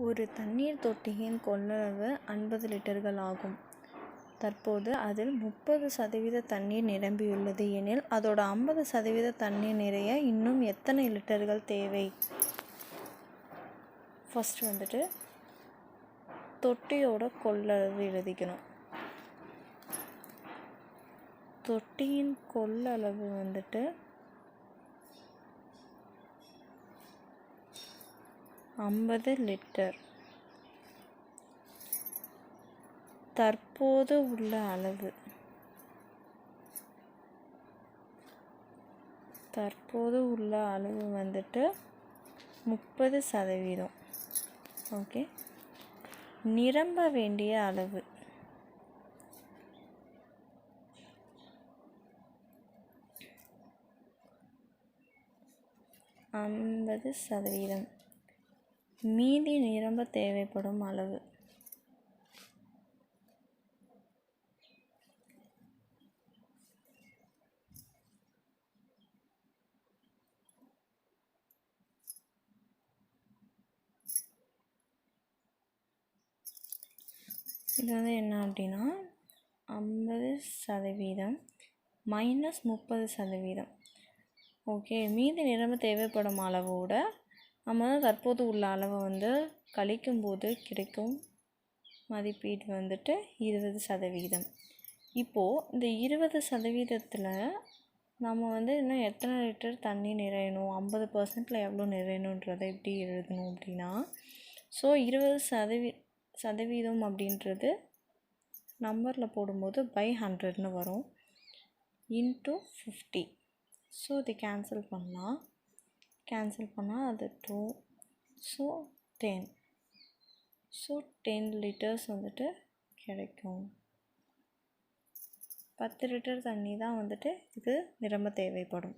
ஒரு தண்ணீர் தொட்டியின் கொள்ளளவு 50 லிட்டர்கள் ஆகும். தற்போது அதில் 30% தண்ணீர் நிரம்பியுள்ளது எனில் அதோட 50% தண்ணீர் நிறைய இன்னும் எத்தனை லிட்டர்கள் தேவை? ஃபர்ஸ்ட் தொட்டியோட கொள்ளளவு எழுதிக்கணும். தொட்டியின் கொள்ளளவு 50 லிட்டர். தற்போது உள்ள அளவு 30%. ஓகே. நிரம்ப வேண்டிய அளவு 50%. மீதி நிரம்ப தேவைப்படும் அளவு இது என்ன அப்படின்னா 50% மைனஸ் 30%. ஓகே. மீதி நிரம்ப தேவைப்படும் அளவோட நம்ம தற்போது உள்ள அளவை கழிக்கும்போது கிடைக்கும் மதிப்பீடு 20%. இப்போது இந்த 20%த்தில் நம்ம இன்னும் எத்தனை லிட்டர் தண்ணி நிறையணும், 50%ல் எவ்வளோ நிறையணுன்றதை எப்படி எழுதணும் அப்படின்னா, ஸோ 20% அப்படின்றது நம்பரில் போடும்போது by 100ன்னு வரும், into 50. ஸோ இது கேன்சல் பண்ணால் அது 2, ஸோ 10. ஸோ 10 லிட்டர்ஸ் கிடைக்கும். 10 லிட்டர் தண்ணி தான் இது நிரம்ப தேவைப்படும்.